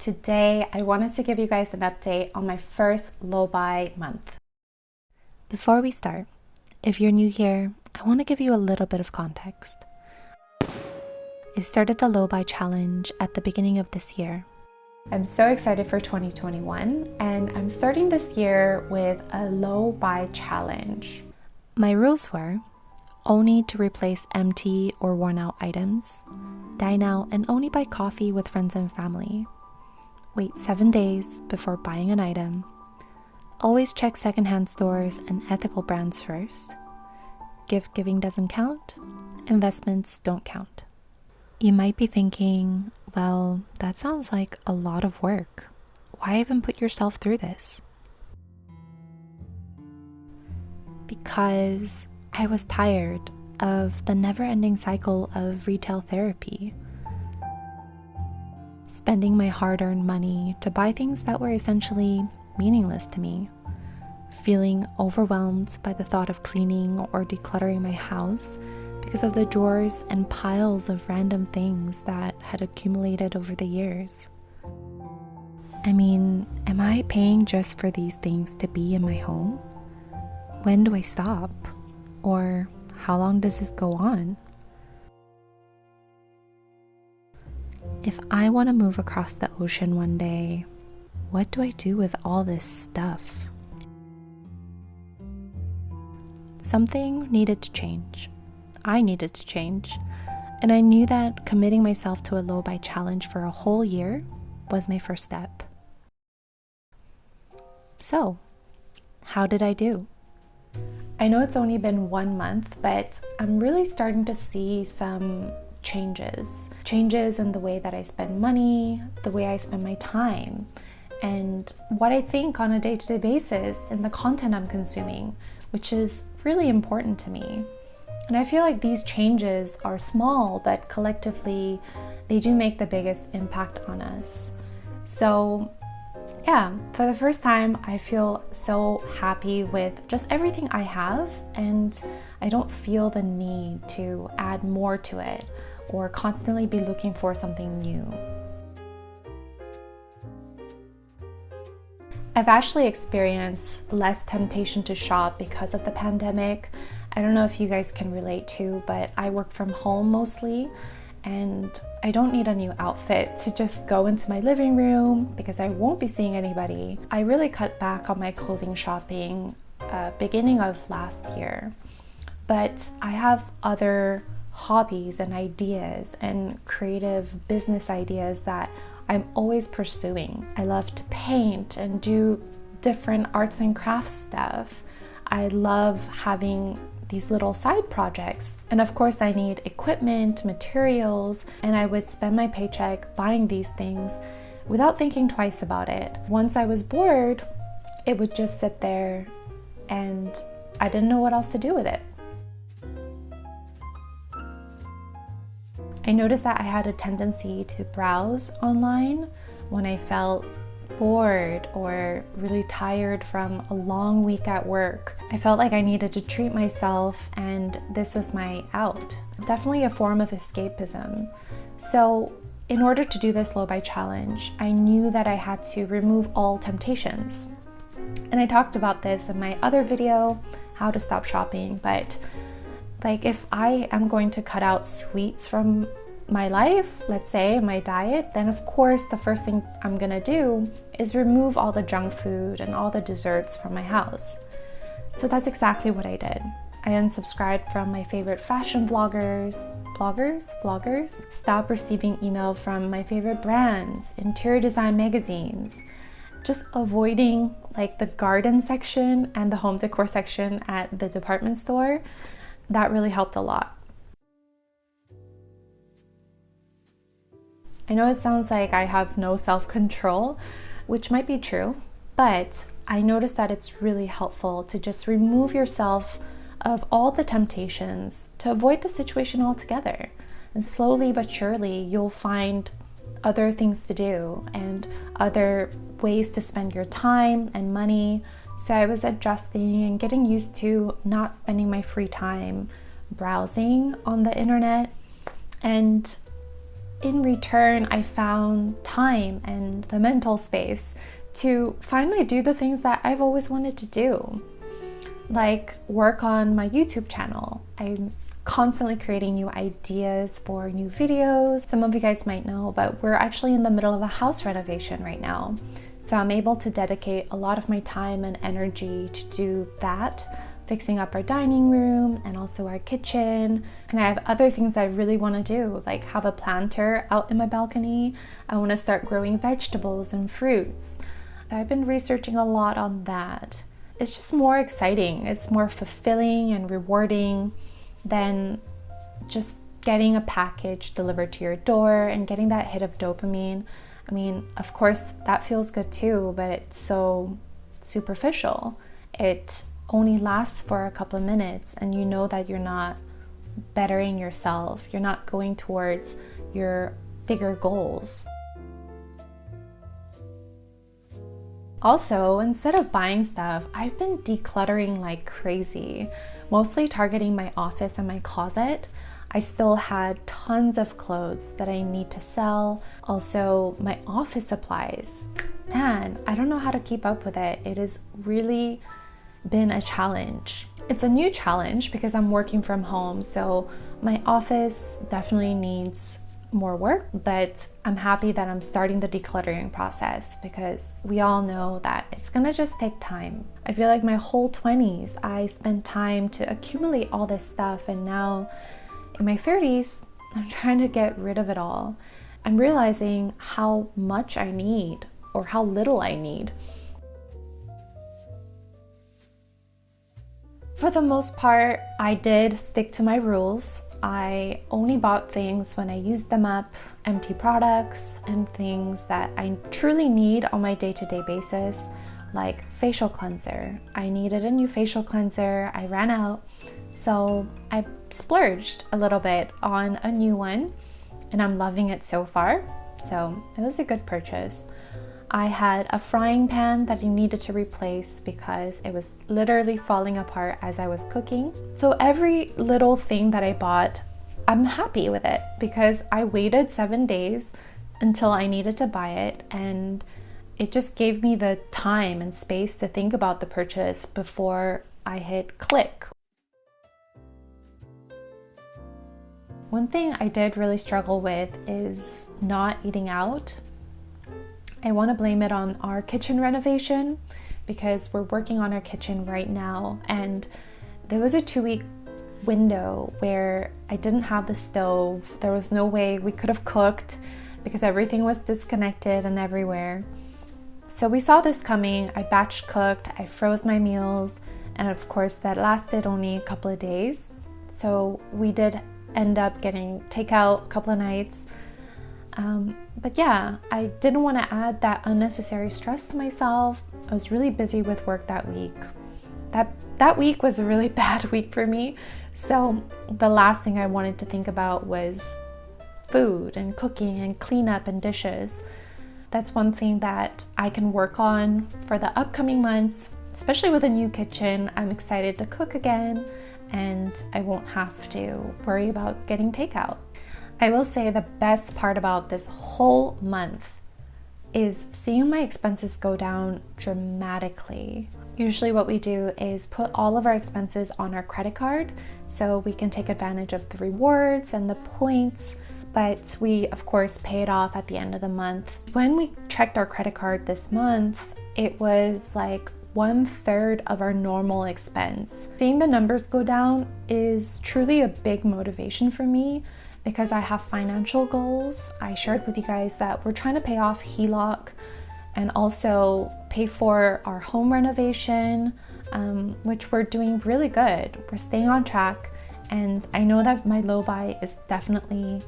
Today, I wanted to give you guys an update on my first low buy month. Before we start, if you're new here, I want to give you a little bit of context. I started the low buy challenge at the beginning of this year. I'm so excited for 2021, and I'm starting this year with a low buy challenge. My rules were only to replace empty or worn out items, dine out and only buy coffee with friends and family, wait 7 days before buying an item, always check secondhand stores and ethical brands first, gift giving doesn't count, investments don't count. You might be thinking, well, that sounds like a lot of work. Why even put yourself through this? Because I was tired of the never-ending cycle of retail therapy. Spending my hard-earned money to buy things that were essentially meaningless to me. Feeling overwhelmed by the thought of cleaning or decluttering my house because of the drawers and piles of random things that had accumulated over the years. I mean, am I paying just for these things to be in my home? When do I stop? Or how long does this go on? If I want to move across the ocean one day, what do I do with all this stuff? Something needed to change. I needed to change. And I knew that committing myself to a low buy challenge for a whole year was my first step. So, how did I do? I know it's only been 1 month, but I'm really starting to see some changes in the way that I spend money, the way I spend my time, and what I think on a day-to-day basis and the content I'm consuming, which is really important to me. And I feel like these changes are small, but collectively they do make the biggest impact on us. So yeah, for the first time, I feel so happy with just everything I have, and I don't feel the need to add more to it or constantly be looking for something new. I've actually experienced less temptation to shop because of the pandemic. I don't know if you guys can relate to, but I work from home mostly, and I don't need a new outfit to just go into my living room because I won't be seeing anybody. I really cut back on my clothing shopping beginning of last year, but I have other hobbies and ideas and creative business ideas that I'm always pursuing. I love to paint and do different arts and crafts stuff. I love having these little side projects. And of course I need equipment, materials, and I would spend my paycheck buying these things without thinking twice about it. Once I was bored, it would just sit there and I didn't know what else to do with it. I noticed that I had a tendency to browse online when I felt bored or really tired from a long week at work. I felt like I needed to treat myself, and this was my out. Definitely a form of escapism. So in order to do this low buy challenge, I knew that I had to remove all temptations. And I talked about this in my other video, how to stop shopping, but like if I am going to cut out sweets from my life, let's say my diet, then of course the first thing I'm gonna do is remove all the junk food and all the desserts from my house. So that's exactly what I did. I unsubscribed from my favorite fashion bloggers, stopped receiving email from my favorite brands, interior design magazines, just avoiding like the garden section and the home decor section at the department store. That really helped a lot. I know it sounds like I have no self-control, which might be true, but I noticed that it's really helpful to just remove yourself of all the temptations to avoid the situation altogether. And slowly but surely, you'll find other things to do and other ways to spend your time and money. So I was adjusting and getting used to not spending my free time browsing on the internet. And in return, I found time and the mental space to finally do the things that I've always wanted to do, like work on my YouTube channel. I'm constantly creating new ideas for new videos. Some of you guys might know, but we're actually in the middle of a house renovation right now. So I'm able to dedicate a lot of my time and energy to do that, fixing up our dining room and also our kitchen. And I have other things I really want to do, like have a planter out in my balcony. I want to start growing vegetables and fruits. So I've been researching a lot on that. It's just more exciting. It's more fulfilling and rewarding than just getting a package delivered to your door and getting that hit of dopamine. I mean, of course, that feels good too, but it's so superficial. It only lasts for a couple of minutes, and you know that you're not bettering yourself. You're not going towards your bigger goals. Also, instead of buying stuff, I've been decluttering like crazy, mostly targeting my office and my closet. I still had tons of clothes that I need to sell. Also, my office supplies. Man, I don't know how to keep up with it. It has really been a challenge. It's a new challenge because I'm working from home, so my office definitely needs more work, but I'm happy that I'm starting the decluttering process because we all know that it's gonna just take time. I feel like my whole 20s, I spent time to accumulate all this stuff, and now in my 30s, I'm trying to get rid of it all. I'm realizing how much I need or how little I need. For the most part, I did stick to my rules. I only bought things when I used them up, empty products, and things that I truly need on my day-to-day basis, like facial cleanser. I needed a new facial cleanser. I ran out, so I splurged a little bit on a new one, and I'm loving it so far. So it was a good purchase. I had a frying pan that I needed to replace because it was literally falling apart as I was cooking. So every little thing that I bought, I'm happy with it because I waited 7 days until I needed to buy it, and it just gave me the time and space to think about the purchase before I hit click. One thing I did really struggle with is not eating out. I want to blame it on our kitchen renovation because we're working on our kitchen right now, and there was a 2-week window where I didn't have the stove. There was no way we could have cooked because everything was disconnected and everywhere. So we saw this coming. I batch cooked, I froze my meals, and of course that lasted only a couple of days. So we did end up getting takeout a couple of nights. But yeah, I didn't want to add that unnecessary stress to myself. I was really busy with work that week. That week was a really bad week for me. So the last thing I wanted to think about was food and cooking and cleanup and dishes. That's one thing that I can work on for the upcoming months, especially with a new kitchen. I'm excited to cook again, and I won't have to worry about getting takeout. I will say the best part about this whole month is seeing my expenses go down dramatically. Usually what we do is put all of our expenses on our credit card so we can take advantage of the rewards and the points, but we of course pay it off at the end of the month. When we checked our credit card this month, it was like 1/3 of our normal expense. Seeing the numbers go down is truly a big motivation for me because I have financial goals. I shared with you guys that we're trying to pay off HELOC and also pay for our home renovation, which we're doing really good. We're staying on track, and I know that my low buy is definitely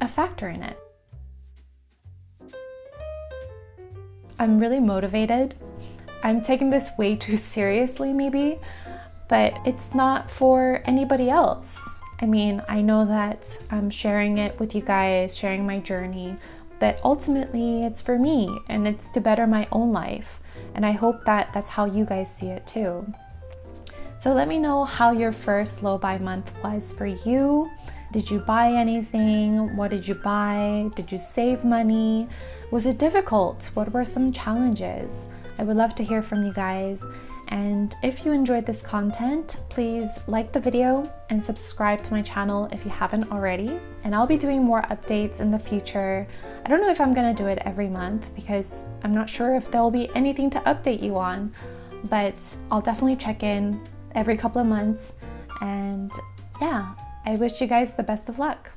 a factor in it. I'm really motivated. I'm taking this way too seriously maybe, but it's not for anybody else. I mean, I know that I'm sharing it with you guys, sharing my journey, but ultimately it's for me and it's to better my own life. And I hope that that's how you guys see it too. So let me know how your first low buy month was for you. Did you buy anything? What did you buy? Did you save money? Was it difficult? What were some challenges? I would love to hear from you guys. And if you enjoyed this content, please like the video and subscribe to my channel if you haven't already. And I'll be doing more updates in the future. I don't know if I'm gonna do it every month because I'm not sure if there'll be anything to update you on, but I'll definitely check in every couple of months. And yeah, I wish you guys the best of luck.